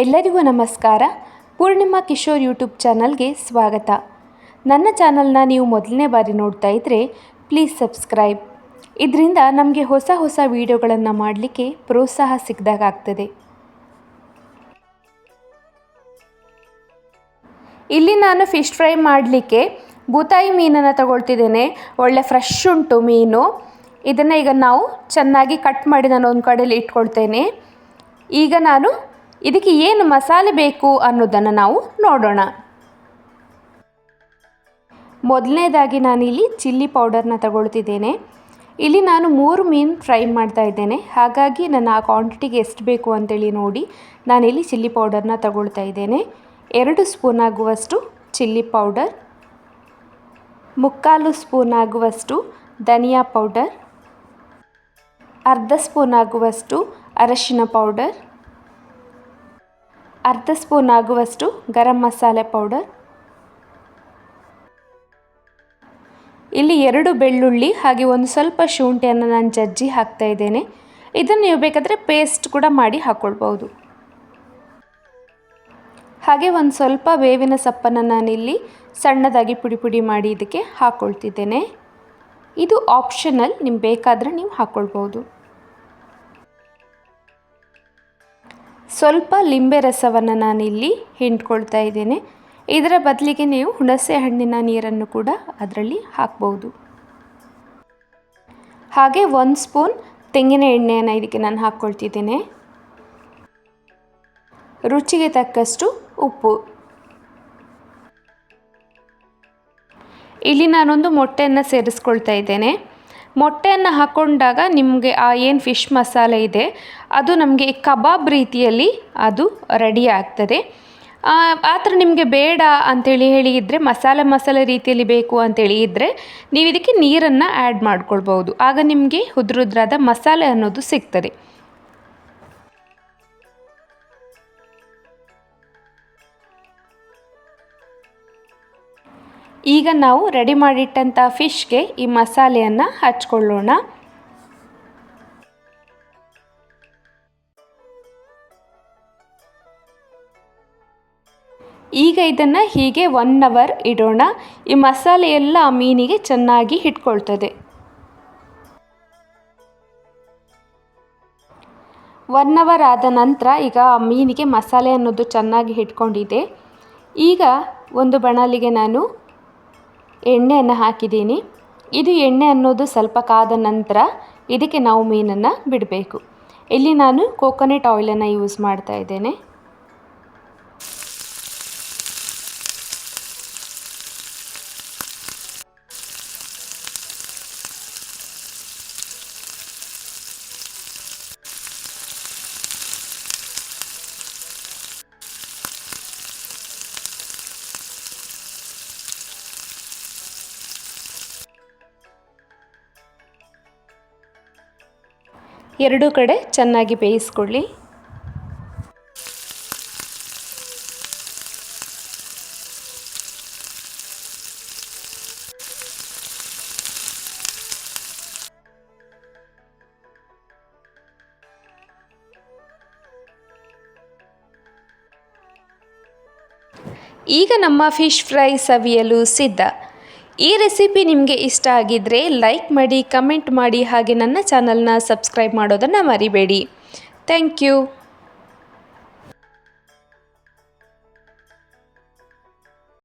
ಎಲ್ಲರಿಗೂ ನಮಸ್ಕಾರ. ಪೂರ್ಣಿಮಾ ಕಿಶೋರ್ ಯೂಟ್ಯೂಬ್ ಚಾನಲ್ಗೆ ಸ್ವಾಗತ. ನನ್ನ ಚಾನಲ್ನ ನೀವು ಮೊದಲನೇ ಬಾರಿ ನೋಡ್ತಾ ಇದ್ದರೆ ಪ್ಲೀಸ್ ಸಬ್ಸ್ಕ್ರೈಬ್. ಇದರಿಂದ ನಮಗೆ ಹೊಸ ಹೊಸ ವಿಡಿಯೋಗಳನ್ನು ಮಾಡಲಿಕ್ಕೆ ಪ್ರೋತ್ಸಾಹ ಸಿಕ್ಕಿದಾಗ್ತದೆ. ಇಲ್ಲಿ ನಾನು ಫಿಶ್ ಫ್ರೈ ಮಾಡಲಿಕ್ಕೆ ಬೂತಾಯಿ ಮೀನನ್ನು ತಗೊಳ್ತಿದ್ದೇನೆ. ಒಳ್ಳೆ ಫ್ರೆಶ್ ಉಂಟು ಮೀನು. ಇದನ್ನು ಈಗ ನಾವು ಚೆನ್ನಾಗಿ ಕಟ್ ಮಾಡಿ ನಾನು ಒಂದು ಕಡೆಯಲ್ಲಿ ಇಟ್ಕೊಳ್ತೇನೆ. ಈಗ ನಾನು ಇದಕ್ಕೆ ಏನು ಮಸಾಲೆ ಬೇಕು ಅನ್ನೋದನ್ನು ನಾವು ನೋಡೋಣ. ಮೊದಲನೇದಾಗಿ ನಾನಿಲ್ಲಿ ಚಿಲ್ಲಿ ಪೌಡರ್ನ ತಗೊಳ್ತಿದ್ದೇನೆ. ಇಲ್ಲಿ ನಾನು 3 ಮೀನು ಫ್ರೈ ಮಾಡ್ತಾ ಇದ್ದೇನೆ. ಹಾಗಾಗಿ ನನ್ನ ಆ ಕ್ವಾಂಟಿಟಿಗೆ ಎಷ್ಟು ಬೇಕು ಅಂತೇಳಿ ನೋಡಿ ನಾನಿಲ್ಲಿ ಚಿಲ್ಲಿ ಪೌಡರ್ನ ತಗೊಳ್ತಾ ಇದ್ದೇನೆ. 2 ಸ್ಪೂನ್ ಆಗುವಷ್ಟು ಚಿಲ್ಲಿ ಪೌಡರ್, 3/4 ಸ್ಪೂನ್ ಆಗುವಷ್ಟು ಧನಿಯಾ ಪೌಡರ್, ಅರ್ಧ ಸ್ಪೂನ್ ಆಗುವಷ್ಟು ಅರಶಿನ ಪೌಡರ್, ಅರ್ಧ ಸ್ಪೂನ್ ಆಗುವಷ್ಟು ಗರಂ ಮಸಾಲೆ ಪೌಡರ್, ಇಲ್ಲಿ 2 ಬೆಳ್ಳುಳ್ಳಿ ಹಾಗೆ ಒಂದು ಸ್ವಲ್ಪ ಶುಂಠಿಯನ್ನು ನಾನು ಜಜ್ಜಿ ಹಾಕ್ತಾ ಇದ್ದೇನೆ. ಇದನ್ನು ನೀವು ಬೇಕಾದರೆ ಪೇಸ್ಟ್ ಕೂಡ ಮಾಡಿ ಹಾಕ್ಕೊಳ್ಬೋದು. ಹಾಗೆ ಒಂದು ಸ್ವಲ್ಪ ಬೇವಿನ ಸೊಪ್ಪನ್ನು ನಾನಿಲ್ಲಿ ಸಣ್ಣದಾಗಿ ಪುಡಿ ಪುಡಿ ಮಾಡಿ ಇದಕ್ಕೆ ಹಾಕ್ಕೊಳ್ತಿದ್ದೇನೆ. ಇದು ಆಪ್ಷನಲ್, ನಿಮ್ಗೆ ಬೇಕಾದರೆ ನೀವು ಹಾಕ್ಕೊಳ್ಬೋದು. ಸ್ವಲ್ಪ ಲಿಂಬೆ ರಸವನ್ನು ನಾನಿಲ್ಲಿ ಹಿಂಡ್ಕೊಳ್ತಾ ಇದ್ದೇನೆ. ಇದರ ಬದಲಿಗೆ ನೀವು ಹುಣಸೆ ಹಣ್ಣಿನ ನೀರನ್ನು ಕೂಡ ಅದರಲ್ಲಿ ಹಾಕ್ಬೋದು. ಹಾಗೆ 1 ಸ್ಪೂನ್ ತೆಂಗಿನ ಎಣ್ಣೆಯನ್ನು ಇದಕ್ಕೆ ನಾನು ಹಾಕ್ಕೊಳ್ತಿದ್ದೇನೆ. ರುಚಿಗೆ ತಕ್ಕಷ್ಟು ಉಪ್ಪು. ಇಲ್ಲಿ ನಾನೊಂದು ಮೊಟ್ಟೆಯನ್ನು ಸೇರಿಸ್ಕೊಳ್ತಾ ಇದ್ದೇನೆ. ಮೊಟ್ಟೆಯನ್ನು ಹಾಕ್ಕೊಂಡಾಗ ನಿಮಗೆ ಆ ಏನು ಫಿಶ್ ಮಸಾಲೆ ಇದೆ ಅದು ನಮಗೆ ಕಬಾಬ್ ರೀತಿಯಲ್ಲಿ ಅದು ರೆಡಿ ಆಗ್ತದೆ. ಆ ಥರ ನಿಮಗೆ ಬೇಡ ಅಂಥೇಳಿ ಹೇಳಿದರೆ ಮಸಾಲೆ ರೀತಿಯಲ್ಲಿ ಬೇಕು ಅಂಥೇಳಿ ಇದ್ದರೆ ನೀವು ಇದಕ್ಕೆ ನೀರನ್ನು ಆ್ಯಡ್ ಮಾಡ್ಕೊಳ್ಬೋದು. ಆಗ ನಿಮಗೆ ಉದ್ರಾದ ಮಸಾಲೆ ಅನ್ನೋದು ಸಿಗ್ತದೆ. ಈಗ ನಾವು ರೆಡಿ ಮಾಡಿಟ್ಟಂಥ ಫಿಶ್ಗೆ ಈ ಮಸಾಲೆಯನ್ನು ಹಚ್ಕೊಳ್ಳೋಣ. ಈಗ ಇದನ್ನು ಹೀಗೆ 1 ಅವರ್ ಇಡೋಣ. ಈ ಮಸಾಲೆ ಎಲ್ಲ ಆ ಮೀನಿಗೆ ಚೆನ್ನಾಗಿ ಹಿಡ್ಕೊಳ್ತದೆ. 1 ಅವರ್ ಆದ ನಂತರ ಈಗ ಆ ಮೀನಿಗೆ ಮಸಾಲೆ ಅನ್ನೋದು ಚೆನ್ನಾಗಿ ಹಿಡ್ಕೊಂಡಿದೆ. ಈಗ ಒಂದು ಬಾಣಲಿಗೆ ನಾನು ಎಣ್ಣೆಯನ್ನು ಹಾಕಿದ್ದೀನಿ. ಇದು ಎಣ್ಣೆ ಅನ್ನೋದು ಸ್ವಲ್ಪ ಕಾದ ನಂತರ ಇದಕ್ಕೆ ನಾವು ಮೀನನ್ನು ಬಿಡಬೇಕು. ಇಲ್ಲಿ ನಾನು ಕೋಕೋನಟ್ ಆಯಿಲನ್ನು ಯೂಸ್ ಮಾಡ್ತಾ ಇದ್ದೇನೆ. ಎರಡೂ ಕಡೆ ಚೆನ್ನಾಗಿ ಬೇಯಿಸ್ಕೊಳ್ಳಿ. ಈಗ ನಮ್ಮ ಫಿಶ್ ಫ್ರೈ ಸವಿಯಲು ಸಿದ್ಧ. ಈ ರೆಸಿಪಿ ನಿಮಗೆ ಇಷ್ಟ ಆಗಿದ್ದರೆ ಲೈಕ್ ಮಾಡಿ, ಕಮೆಂಟ್ ಮಾಡಿ, ಹಾಗೆ ನನ್ನ ಚಾನಲ್ನ ಸಬ್ಸ್ಕ್ರೈಬ್ ಮಾಡೋದನ್ನು ಮರಿಬೇಡಿ. Thank you.